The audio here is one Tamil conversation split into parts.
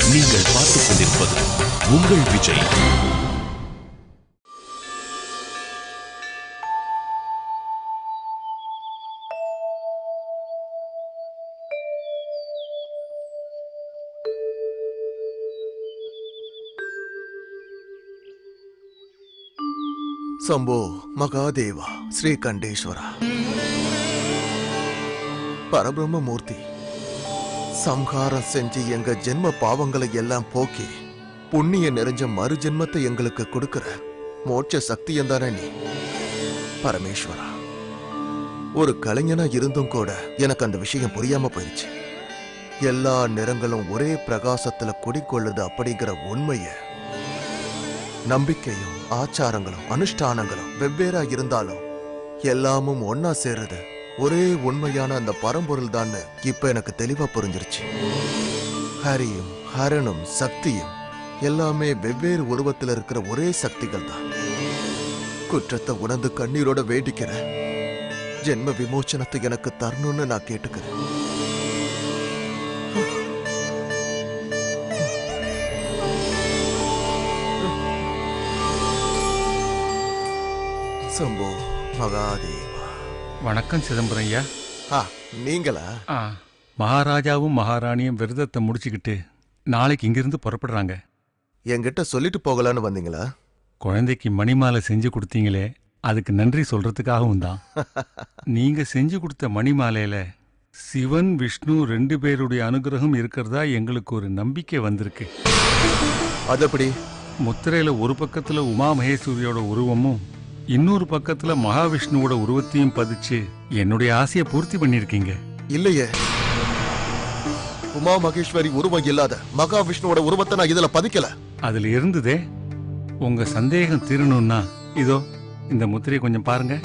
நீங்கள் பார்த்துக் கொண்டிருப்பது உங்கள் விஜய். சம்போ மகாதேவா ஸ்ரீகண்டேஸ்வரா பரபிரம்மமூர்த்தி, சம்ஹாரம் செஞ்சு எங்க ஜென்ம பாவங்களை எல்லாம் போக்கி புண்ணிய நிறைஞ்ச மறு ஜென்மத்தை எங்களுக்கு கொடுக்கிற மோட்ச சக்தியம் தானே நீ. பரமேஸ்வரா, ஒரு கலைஞனா இருந்தும் கூட எனக்கு அந்த விஷயம் புரியாம போயிடுச்சு. எல்லா நிறங்களும் ஒரே பிரகாசத்துல குடிக்கொள்ளுது அப்படிங்கிற உண்மைய, நம்பிக்கையும் ஆச்சாரங்களும் அனுஷ்டானங்களும் வெவ்வேறா இருந்தாலும் எல்லாமும் ஒன்னா சேருது ஒரே உண்மையான அந்த பரம்பொருள் தான் இப்ப எனக்கு தெளிவா புரிஞ்சிருச்சு. ஹரியும் ஹரனும் சக்தியும் எல்லாமே வெவ்வேறு உருவத்தில் இருக்கிற ஒரே சக்திகள் தான். குற்றத்தை உணர்ந்து கண்ணீரோட வேண்டிக்கிற ஜென்ம விமோச்சனத்தை எனக்கு தரணும்னு நான் கேட்டுக்கிறேன். சம்போ மகாதேவா. வணக்கம் சிதம்பரம் ஐயா. நீங்களா? மகாராஜாவும் மகாராணியும் விரதத்தை முடிச்சுக்கிட்டு நாளைக்கு இங்கிருந்து புறப்படுறாங்க. என்கிட்ட சொல்லிட்டு போகலான்னு வந்தீங்களா? குழந்தைக்கு மணிமாலை செஞ்சு கொடுத்தீங்களே, அதுக்கு நன்றி சொல்றதுக்காகவும் தான். நீங்க செஞ்சு கொடுத்த மணிமாலையில சிவன் விஷ்ணு 2 பேருடைய அனுகிரகம் இருக்கிறதா எங்களுக்கு ஒரு நம்பிக்கை வந்திருக்கு. அதப்படி? முத்திரையில ஒரு பக்கத்துல உமா மகேஸ்வரியோட உருவமும் இன்னொரு பக்கத்துல மகாவிஷ்ணுவோட உருவத்தையும் பதிச்சு என்னுடைய ஆசையை பூர்த்தி பண்ணிருக்கீங்க. இல்லையே, உமா மகேஸ்வரி உருவம் இல்லாத மகாவிஷ்ணுவோட உருவத்தை நான் இதுல பதிக்கல. அதுல இருந்ததே. உங்க சந்தேகம் தீரணும்னா இதோ இந்த முத்திரையை கொஞ்சம் பாருங்க.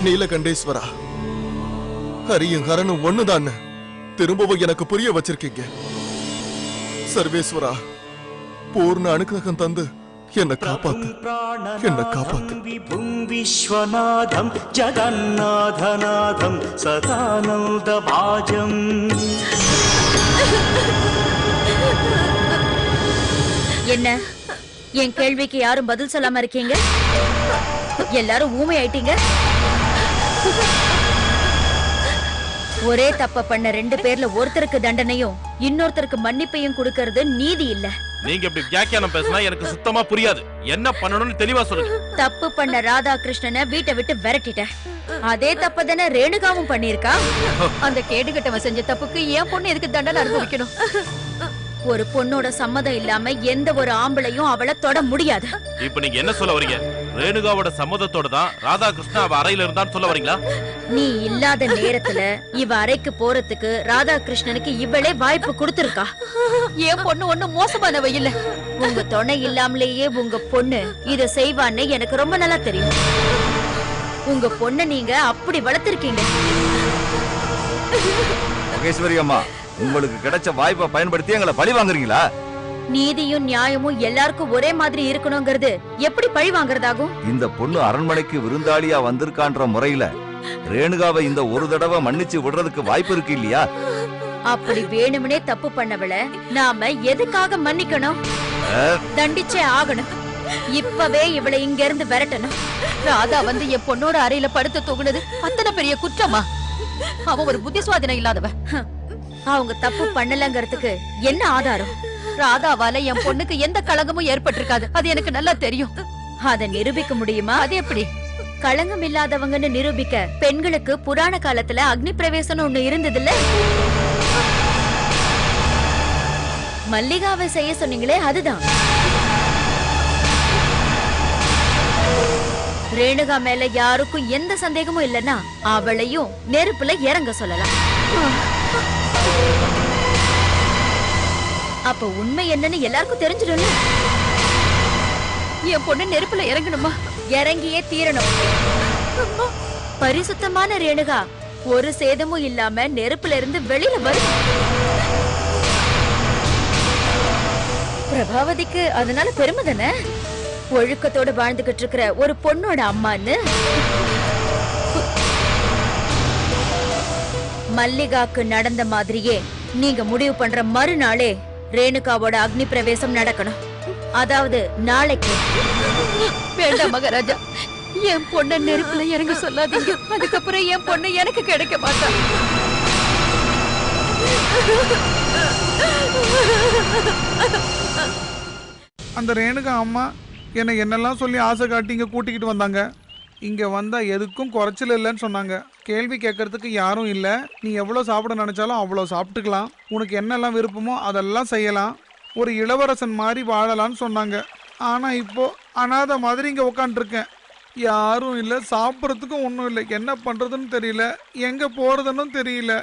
நீலகண்டேஸ்வரா, ஹரியும் ஹரனும் ஒண்ணுதான் திரும்பவும் எனக்கு புரிய வச்சிருக்கீங்க. சர்வேஸ்வரா, பூர்ண அனுகிரகம் தந்து என்ன காப்பாத்து, என்ன காப்பாத்து. விஸ்வநாதம் ஜகநாதநாதம் சதானந்தபாஜம். என்ன என் கேள்விக்கு யாரும் பதில் சொல்லாம இருக்கீங்க? எல்லாரும் ஊமை ஆயிட்டீங்க. ஒரே தப்ப பண்ண 2 பேர்ல ஒருத்தருக்கு தண்டனையும் இன்னொருத்தருக்கு மன்னிப்பையும் கொடுக்கறது நீதி இல்ல. நீங்க இப்படி வியாக்கியானம் பேசினா எனக்கு சுத்தமா புரியாது. என்ன பண்ணணும்னு தெளிவா சொல்லுங்க. தப்பு பண்ண ராதாகிருஷ்ணனை வீட்டை விட்டு விரட்டிட்ட. அதே தப்ப தானே ரேணுகாவும் பண்ணிருக்கா. அந்த கேடுகட்டவன் செஞ்ச தப்புக்கு என் பொண்ணு எதுக்கு தண்டனை அனுபவிக்கணும்? ஒரு பொண்ணோட சம்மதம் இல்லாம எந்த ஒரு ஆம்பளையும் அவளை தொட முடியாது. இப்ப நீங்க என்ன சொல்ல வரீங்க? ரேணுகாவோட சம்மதத்தோட தான் ராதாகிருஷ்ணா அவ அறையில இருந்தான்னு சொல்ல வரீங்களா? நீ இல்லாத நேரத்துல இவ அறைக்கு போறதுக்கு ராதாகிருஷ்ணனுக்கு இவளே வாய்ப்பு கொடுத்திருக்கா. என் பொண்ணு ஒண்ணும் மோசமானவ இல்ல. உங்க துணை இல்லாமலேயே உங்க பொண்ணு இத செய்வான்னு எனக்கு ரொம்ப நல்லா தெரியும். உங்க பொண்ண நீங்க அப்படி வளர்த்திருக்கீங்க. மகேஸ்வரி அம்மா, உங்களுக்கு கிடைச்ச வாய்ப்பை பயன்படுத்தி எங்களை பழி வாங்குறீங்களா? நீதியும் நியாயமும் எல்லாருக்கும் ஒரே மாதிரி இருக்கணுங்கிறது எப்படி பழி வாங்குறதாகும்? இந்த பொண்ணு அரண்மனைக்கு விருந்தாளியா வந்திருக்கான்ற முறையில ரேணுகாவை இந்த ஒரு தடவை மன்னிச்சு விடுறதுக்கு வாய்ப்பு இருக்கு இல்லையா? அப்படி வேணும்னே தப்பு பண்ணவள நாம எதுக்காக மன்னிக்கணும்? தண்டிச்சே ஆகணும். இப்பவே இவளை இங்க இருந்து விரட்டணும். ராதா வந்து என் பொண்ணோட அறையில படுத்து தூங்குனது அத்தனை பெரிய குற்றமா? அவ ஒரு புத்தி சுவாதீனம் இல்லாதவ. அவங்க தப்பு பண்ணலங்கிறதுக்கு என்ன ஆதாரம்? ராதாவால என் பொண்ணுக்கு எந்த களங்கமும் ஏற்பட்டிருக்காது. அது எனக்கு நல்லா தெரியும். அதை நிரூபிக்க முடியுமா? அது எப்படி? களங்கம் இல்லாதவங்கன்னு நிரூபிக்க பெண்களுக்கு புராண காலத்துல அக்னி பிரவேசம் ஒண்ணு இருந்ததில்ல? மல்லிகாவை செய்ய சொன்னீங்களே, அதுதான். ரேணுகா மேல யாருக்கும் எந்த சந்தேகமும் இல்லைன்னா அவளையும் நெருப்புல இறங்க சொல்லலாம். அப்ப உண்மை என்னன்னு எல்லாருக்கும் தெரிஞ்சிடும். என் பொண்ணு நெருப்புல இறங்கணுமா? இறங்கியே தீரணும். பரிசுத்தமான ரேணுகா ஒரு சேதமும் இல்லாம நெருப்புல இருந்து வெளியில வரும். பிரபாவதிக்கு அதனால பெருமை தானே. ஒழுக்கத்தோட வாழ்ந்துகிட்டு இருக்கிற ஒரு பொண்ணோட அம்மான்னு. மல்லிகாக்கு நடந்த மாதிரியே நீங்க முடிவு பண்ற மறுநாளே ரேணுகாவோட அக்னி பிரவேசம் நடக்கணும். அதாவது நாளைக்கு. வேண்டாம் மகாராஜா, என் பொண்ண நெருப்புல இறங்க சொல்லாதீங்க. அதுக்கப்புறம் என் பொண்ணு எனக்கு கிடைக்க மாட்டான். அந்த ரேணுகா அம்மா என்னை என்னெல்லாம் சொல்லி ஆசை காட்டி இங்கே கூட்டிக்கிட்டு வந்தாங்க. இங்கே வந்தால் எதுக்கும் குறைச்சல் இல்லைன்னு சொன்னாங்க. கேள்வி கேட்கறதுக்கு யாரும் இல்லை. நீ எவ்வளோ சாப்பிட நினச்சாலும் அவ்வளோ சாப்பிட்டுக்கலாம். உனக்கு என்னெல்லாம் விருப்பமோ அதெல்லாம் செய்யலாம். ஒரு இளவரசன் மாதிரி வாழலான்னு சொன்னாங்க. ஆனால் இப்போ அனாதை மாதிரி இங்கே உட்காந்துருக்கேன். யாரும் இல்லை, சாப்பிட்றதுக்கும் ஒன்றும் இல்லை. என்ன பண்ணுறதுன்னு தெரியல, எங்கே போகிறதுன்னு தெரியல.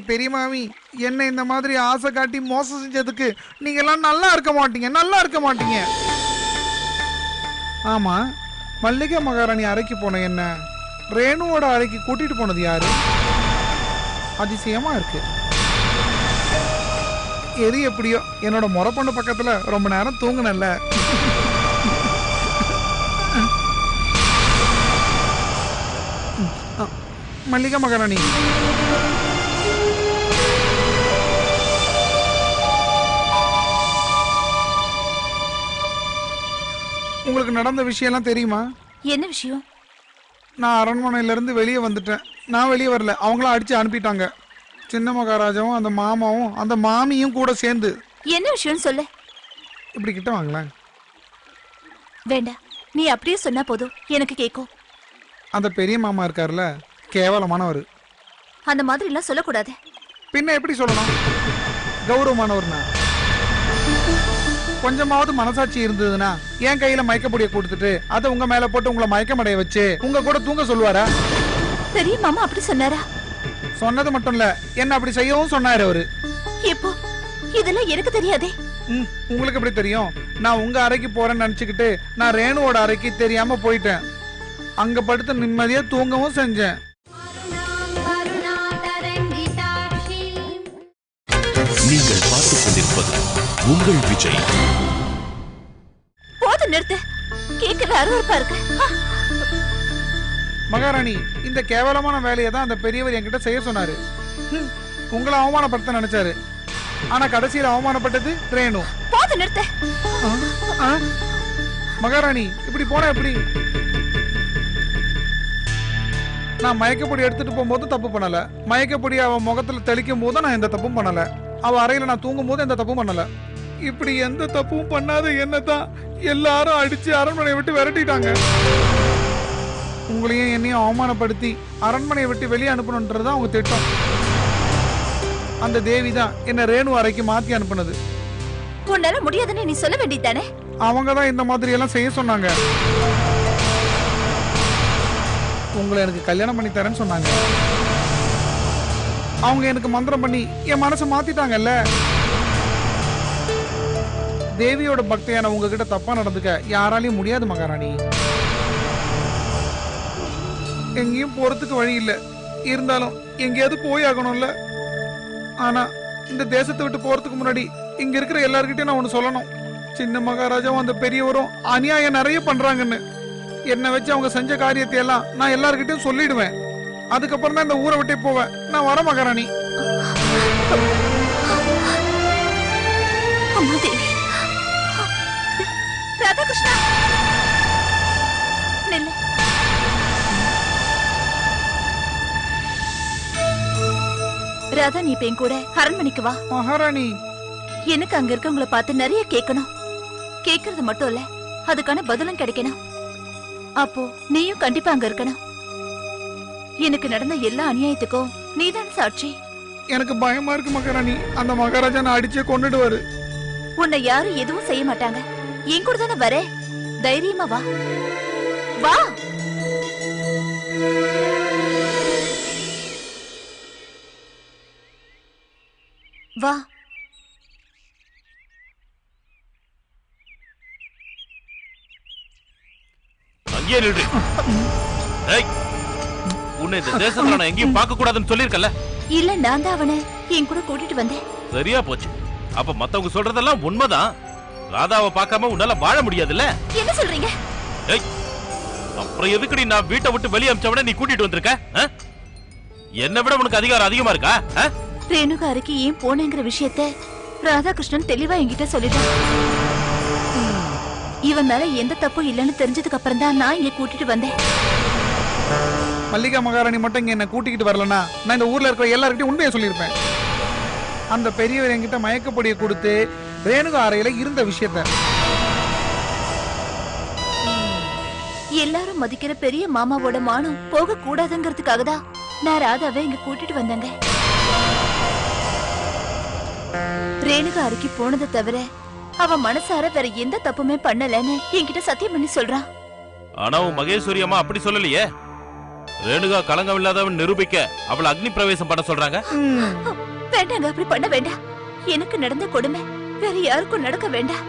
பெரிய மாமி, என்னை இந்த மாதிரி ஆசை காட்டி மோசம் செஞ்சதுக்கு நீங்கெல்லாம் நல்லா இருக்க மாட்டீங்க. ஆமாம், மல்லிகை மகாராணி அறைக்கு போன என்ன ரேணுவோட அறைக்கு கூட்டிட்டு போனது யாரு? அதிசயமா இருக்கு. எது எப்படியோ என்னோட முறை பொண்ணு பக்கத்துல ரொம்ப நேரம் தூங்குனல்ல. மல்லிகை மகாராணி, உங்களுக்கு நடந்த விஷயம்லாம் தெரியுமா? என்ன விஷயம்? நான் அரண்மனையிலேருந்து வெளியே வந்துட்டேன். நான் வெளியே வரல, அவங்களாம் அடித்து அனுப்பிட்டாங்க. சின்ன மகாராஜாவும் அந்த மாமாவும் அந்த மாமியும் கூட சேர்ந்து. என்ன விஷயம் சொல்லு. இப்படி கிட்ட வாங்களேன். வேண்டாம், நீ அப்படியே சொன்னா போதும், எனக்கு கேட்கும். அந்த பெரிய மாமா இருக்கார்ல, கேவலமானவர். அந்த மாதிரி எல்லாம் சொல்லக்கூடாது. பின்ன எப்படி சொல்லணும்? கௌரவமானவர்னா. கொஞ்சமாவது மனசாட்சி இருந்ததுன்னா என் கையில மயக்கப்பொடியை கொடுத்துட்டு அதை உங்க மேல போட்டு உங்களை மயக்கமடைய வச்சு உங்க கூட தூங்க சொல்லுவாரா? பெரிய மாமா அப்படி சொன்னாரா? சொன்னது மட்டும் இல்ல, என்ன அப்படி செய்யவும் சொன்னாரு அவரு. எப்போ? இதெல்லாம் எனக்கு தெரியாதே. உங்களுக்கு எப்படி தெரியும்? நான் உங்க அறைக்கு போறேன்னு நினைச்சுக்கிட்டு நான் ரேணுவோட அறைக்கு தெரியாம போயிட்டேன். அங்க படுத்து நிம்மதியா தூங்கவும் செஞ்சேன். நீங்கள் பார்த்துக் கொண்டிருப்பது உங்கள் விஜய். போது நிறுத்து, கேட்கல அருவருப்பா இருக்கு. மகாராணி, இந்த கேவலமான வேலையை தான் அந்த பெரியவர் என்கிட்ட செய்ய சொன்னாரு. உங்களை அவமானப்படுத்த நினைச்சாரு. ஆனா கடைசியில் அவமானப்பட்டது ரேணு. போது நிறுத்து. மகாராணி, இப்படி போனா எப்படி? நான் மயக்கப்பொடி எடுத்துட்டு போகும்போது தப்பு பண்ணல. மயக்கப்பொடி அவ முகத்துல தெளிக்கும் போது நான் எந்த தப்பும் பண்ணல. அவ அறையில நான் தூங்கும் போது எந்த தப்பும் பண்ணல. இப்படி எந்த தப்பும் பண்ணாத என்னதான் எல்லாரும் அடிச்சு அரண்மனையை விட்டு விரட்டிட்டாங்க. உங்களையும் என்னையும் அவமானப்படுத்தி அரண்மனையை விட்டு வெளியே அனுப்பணுன்றதுதான் அவங்க திட்டம். அந்த தேவி தான் என்ன ரேணு அறைக்கு மாத்தி அனுப்புனது. உன்னால முடியாதுன்னு நீ சொல்ல வேண்டியதானே? அவங்க தான் இந்த மாதிரி எல்லாம் செய்ய சொன்னாங்க. உங்களை எனக்கு கல்யாணம் பண்ணி தரேன்னு சொன்னாங்க. அவங்க எனக்கு மந்திரம் பண்ணி என் மனசை மாத்திட்டாங்கல்ல. தேவியோட பக்தியான உங்ககிட்ட தப்பா நடந்துக்க யாராலையும் முடியாது மகாராணி. எங்கேயும் போறதுக்கு வழி இல்லை. இருந்தாலும் எங்கேயாவது போய் ஆகணும்ல. ஆனா இந்த தேசத்தை விட்டு போறதுக்கு முன்னாடி இங்க இருக்கிற எல்லார்கிட்டயும் நான் ஒண்ணு சொல்லணும். சின்ன மகாராஜாவும் அந்த பெரியவரும் அநியாயம் நிறைய பண்றாங்கன்னு. என்னை வச்சு அவங்க செஞ்ச காரியத்தை எல்லாம் நான் எல்லார்கிட்டயும் சொல்லிடுவேன். அதுக்கப்புறம் தான் இந்த ஊரை விட்டே போவேன். நான் வர மகாராணி. அம்மா தேவி, ராதாகிருஷ்ணா, நில்லு. ராதா, நீ இப்ப என் கூட அரண்மனைக்கு வா. மகாராணி, எனக்கு அங்க இருக்கவங்களை பார்த்து நிறைய கேட்கணும். கேட்கறது மட்டும் இல்ல, அதுக்கான பதிலும் கிடைக்கணும். அப்போ நீயும் கண்டிப்பா அங்க இருக்கணும். எனக்கு நடந்த எல்லா அநியாயத்துக்கும் நீதான் சாட்சி. எனக்கு பயமா இருக்கு மகாராணி. அந்த மகாராஜா நான் அடிச்சே கொன்னுடுவாரு. உன்னை யாரும் எதுவும் செய்ய மாட்டாங்க. என் கூட தானே வர, தைரியமா வா. வா. வா. அங்கே நில்லு. ஏய், உன்னை இந்த தேசத்துல நான் எங்கேயும் பார்க்க கூடாதுன்னு சொல்லிருக்கல. இல்ல, நான் தான் அவனை என் கூட கூட்டிட்டு வந்தேன். சரியா போச்சு. அப்ப மத்தவங்க சொல்றதெல்லாம் உண்மைதான். ராதாவை பார்க்காம உன்னால வாழ முடியாதுல்ல? என்ன சொல்றீங்க? ஏய், அப்புறம் எதுக்குடி நான் வீட்டை விட்டு வெளியே அமிச்சவன நீ கூட்டிட்டு வந்திருக்க? என்னை விட உனக்கு அதிகாரம் அதிகமா இருக்கா? ரேணுகா அறைக்கு ஏன் போனேங்கிற விஷயத்த ராதாகிருஷ்ணன் தெளிவா என்கிட்ட சொல்லிட்டான். இவன் மேல எந்த தப்பும் இல்லைன்னு தெரிஞ்சதுக்கு அப்புறம் தான் நான் இங்க கூட்டிட்டு வந்தேன். மல்லிகா மகாராணி மட்டும் இங்க என்ன கூட்டிக்கிட்டு வரலனா நான் இந்த ஊர்ல இருக்கிற எல்லார்கிட்டயும் உண்மையை சொல்லியிருப்பேன். அந்த பெரியவர் என்கிட்ட மயக்கப்பொடியை கொடுத்து ரேணுகா அறையில இருந்த விஷயத்த எல்லாரும் மதிக்கிற பெரிய மாமாவோட மானம் போக கூடாதுங்கிறதுக்காக தான் நான் ராதாவை இங்க கூட்டிட்டு வந்தேங்க. ரேணுகா அறைக்கு போனதை தவிர அவ மனசார வேற எந்த தப்புமே பண்ணலன்னு என்கிட்ட சத்தியம் பண்ணி சொல்றான். ஆனா உன் மகேஸ்வரி அம்மா அப்படி சொல்லலையே. ரேணுகா களங்கம் இல்லாதவன் நிரூபிக்க அவளை அக்னி பிரவேசம் பண்ண சொல்றாங்க. வேண்டாங்க, அப்படி பண்ண வேண்டாம். எனக்கு நடந்த கொடுமை வேற யாருக்கும் நடக்க வேண்டாம்.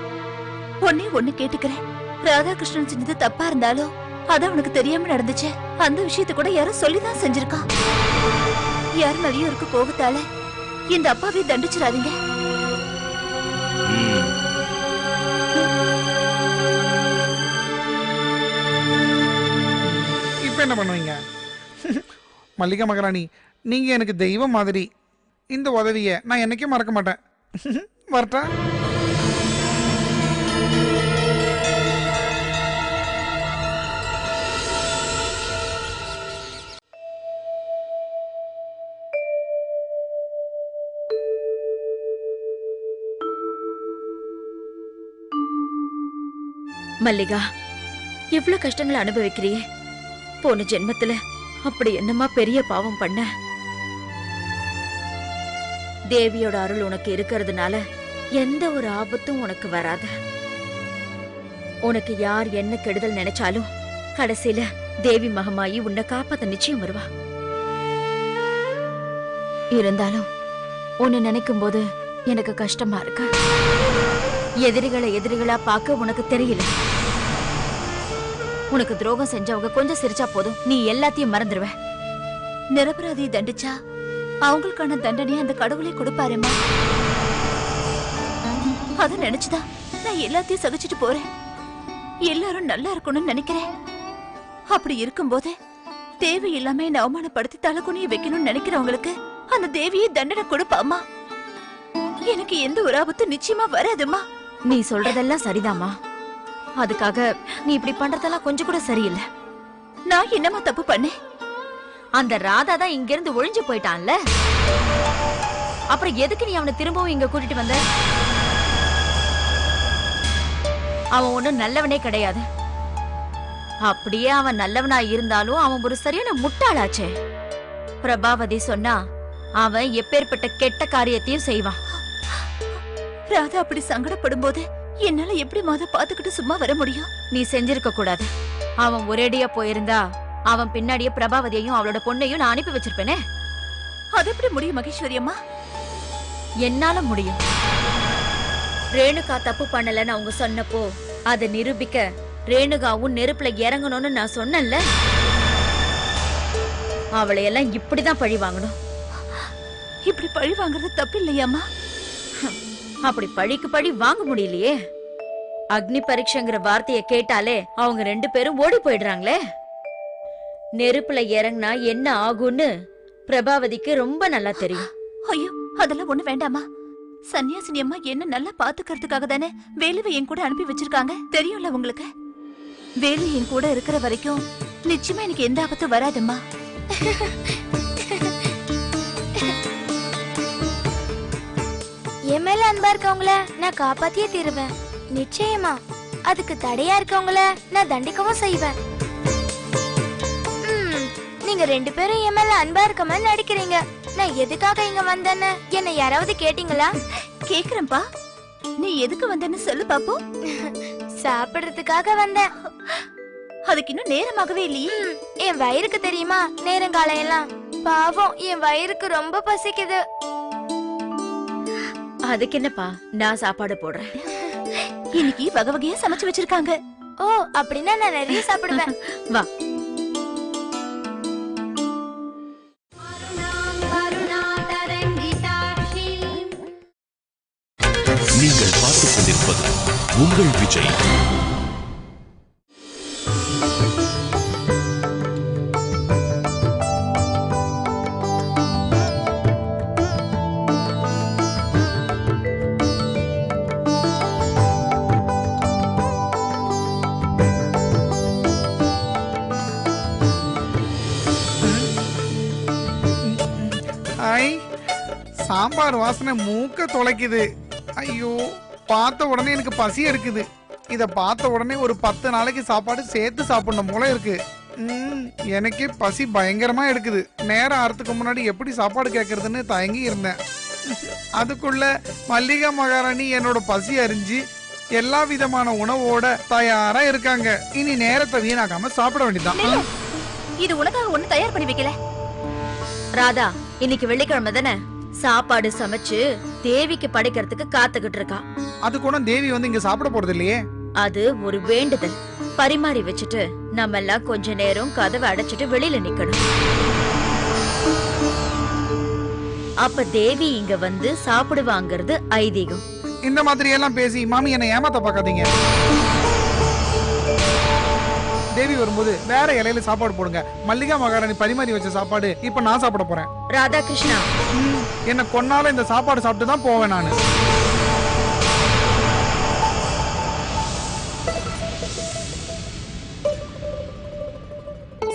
ஒன்னே ஒண்ணு கேட்டுக்கிறேன். ராதாகிருஷ்ணன் செஞ்சது தப்பா இருந்தாலும் அது அவனுக்கு தெரியாம நடந்துச்சு. அந்த விஷயத்தை கூட யாரும் சொல்லிதான் செஞ்சிருக்கான். யார் மேலேயும் இருக்கு கோபத்தால இந்த அப்பாவை தண்டிச்சிடாதீங்க. இப்ப என்ன பண்ணுவீங்க? மல்லிகா மகாராணி, நீங்க எனக்கு தெய்வம் மாதிரி. இந்த உதவிய நான் என்னைக்கும் மறக்க மாட்டேன். வரட்டா? மல்லிகா, எவ்வளவு கஷ்டங்களை அனுபவிக்கிறியே. போன ஜென்மத்துல அப்படி என்னமா பெரிய பாவம் பண்ண? தேவியோட அருள் உனக்கு இருக்கிறதுனால எந்த ஒரு ஆபத்தும் உனக்கு வராது. உனக்கு யார் என்ன கெடுதல் நினைச்சாலும் கடைசியில தேவி மகமாயி உன்னை காப்பாத்த நிச்சயம் வருவா. இருந்தாலும் உன்னை நினைக்கும் போது எனக்கு கஷ்டமா இருக்கு. எதிரிகளை எதிரிகளா பார்க்க உனக்கு தெரியல. உனக்கு துரோகம் செஞ்சவங்க கொஞ்சம் சிரிச்சா போதும், நீ எல்லாத்தையும் மறந்துடுவ. நிரபராதியை தண்டிச்சா அவங்களுக்கான தண்டனையை அந்த கடவுளே கொடுப்பாருமா. அத நினைச்சுதான் நான் எல்லாத்தையும் சகிச்சுட்டு போறேன். எல்லாரும் நல்லா இருக்கணும்னு நினைக்கிறேன். அப்படி இருக்கும்போது தேவையில்லாம என்ன அவமானப்படுத்தி தலைக்குனிய வைக்கணும்னு நினைக்கிறவங்களுக்கு அந்த தேவியை தண்டனை கொடுப்பாமா. எனக்கு எந்த ஒரு ஆபத்தும் நிச்சயமா வராதுமா. நீ சொல்றதெல்லாம் சரிதாமா. அதுக்காக நீ இப்படி பண்றதெல்லாம் கொஞ்சம் கூட சரியில்லை. நான் என்னமா தப்பு பண்ணேன்? அந்த ராதா தான் இங்க இருந்து ஒழிஞ்சு போயிட்டான்ல, அப்புறம் எதுக்கு நீ அவனை திரும்பவும் இங்க கூட்டிட்டு வந்த? அவன் ஒண்ணும் நல்லவனே கிடையாது. அப்படியே அவன் நல்லவனா இருந்தாலும் அவன் ஒரு சரியான முட்டாளாச்சே. பிரபாவதி சொன்னா அவன் எப்பேற்பட்ட கெட்ட காரியத்தையும் செய்வான். ராதா அப்படி சங்கடப்படும் போது என்னால எப்படி மாத பாத்துக்கிட்டு சும்மா வர முடியும்? நீ செஞ்சிருக்க கூடாது. அவன் ஒரேடியா போயிருந்தா அவன் பின்னாடியே பிரபாவதியையும் அவளோட பொண்ணையும் நான் அனுப்பி வச்சிருப்பேனே. அது எப்படி முடியும் மகேஸ்வரி அம்மா? என்னால முடியும். ரேணுகா தப்பு பண்ணலன்னு அவங்க சொன்னப்போ அதை நிரூபிக்க ரேணுகாவும் நெருப்புல இறங்கணும்னு நான் சொன்னேன்ல. அவளை எல்லாம் இப்படிதான் பழி வாங்கணும். இப்படி பழி வாங்குறது தப்பு இல்லையாமா? அப்படி பழிக்கு பழி வாங்க முடியலையே. அக்னி பரீட்சைங்கிற வார்த்தையை கேட்டாலே அவங்க 2 பேரும் ஓடி போயிடுறாங்களே. நெருப்புல இறங்கினா என்ன ஆகும்னு பிரபாவதிக்கு ரொம்ப நல்லா தெரியும். ஐயோ, அதெல்லாம் ஒண்ணு வேண்டாமா. சன்னியாசினி அம்மா என்ன நல்லா பாத்துக்கிறதுக்காக தானே வேலுவை என் கூட அனுப்பி வச்சிருக்காங்க. தெரியும்ல உங்களுக்கு. வேலு என் கூட இருக்கிற வரைக்கும் நிச்சயமா எனக்கு எந்த ஆபத்தும் வராதும்மா. என் மேல அன்பா இருக்கவங்கள நான் காப்பாத்தியே தீருவேன். நிச்சயமா. அதுக்கு தடையா இருக்கவங்கள நான் தண்டிக்கவும் செய்வேன். நீங்க 2 பேரும் என் மேல அன்பா இருக்க மாதிரி நடிக்கிறீங்க. நான் எதுக்காக இங்க வந்தேன்னு என்ன யாராவது கேட்டீங்களா? கேக்குறேன்பா. நீ எதுக்கு வந்தேன்னு சொல்லு பாப்போம். சாப்பிடுறதுக்காக வந்தேன். அதுக்கு இன்னும் நேரமாகவே இல்லையே. என் வயிறுக்கு தெரியுமா நேரங்காலம் எல்லாம். பாவம், என் வயிறுக்கு ரொம்ப பசிக்குது. அதுக்கு என்னப்பா, நான் சாப்பாடு போடுறேன். இன்னைக்கு வகை வகையா சமைச்சு வச்சிருக்காங்க. ஓ, அப்படின்னா நான் நிறைய சாப்பிடுவேன். வா. உங்கள் விஜய். சாம்பார் வாசனை மூக்க தொலைக்குது. ஐயோ, பார்த்த உடனே எனக்கு பசி எடுக்குது. இத பார்த்த உடனே ஒரு 10 நாளைக்கு சாப்பாடு சேர்த்து சாப்பிடணும் போல இருக்கு. எனக்கே பசி பயங்கரமா எடுக்குது. நேரம் ஆறதுக்கு முன்னாடி எப்படி சாப்பாடு கேட்கறதுன்னு தயங்கி இருந்தேன். அதுக்குள்ள மல்லிகா மகாராணி என்னோட பசி அறிஞ்சு எல்லா விதமான உணவோட தயாரா இருக்காங்க. இனி நேரத்தை வீணாக்காம சாப்பிட வேண்டியதான். இது உனக்காக ஒண்ணு தயார் பண்ணி வைக்கல. ராதா, இன்னைக்கு வெள்ளிக்கிழமை தானே, சாப்பாடு சமைச்சு தேவிக்கு படைக்கிறதுக்கு காத்துக்கிட்டு இருக்கா. அது கூட தேவி வந்து இங்க சாப்பிட போறது இல்லையே. அது ஒரு வேண்டுதல். பரிமாறி வச்சுட்டு நம்ம எல்லாம் கொஞ்ச நேரம் கதவை அடைச்சிட்டு வெளியில நிக்கணும். அப்ப தேவி இங்க வந்து சாப்பிடுவாங்கிறது ஐதீகம். இந்த மாதிரி எல்லாம் பேசி மாமி என்ன ஏமாத்த பாக்காதீங்க. தேவி வரும்போது வேற இலையில சாப்பாடு போடுங்க. மல்லிகா மகாராணி பரிமாறி வச்ச சாப்பாடு இப்ப நான் சாப்பிட போறேன். ராதாகிருஷ்ணா, என்ன கொன்னால இந்த சாப்பாடு சாப்பிட்டு தான் போவேன் நானு.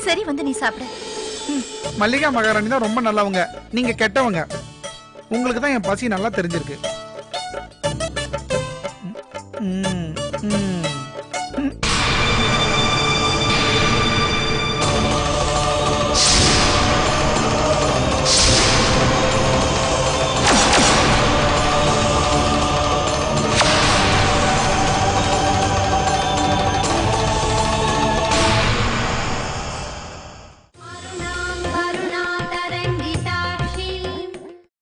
சரி, வந்து நீ சாப்பிட. மல்லிகா மகாராணி தான் ரொம்ப நல்லவங்க, நீங்க கெட்டவங்க. உங்களுக்கு தான் என் பசி நல்லா தெரிஞ்சிருக்கு.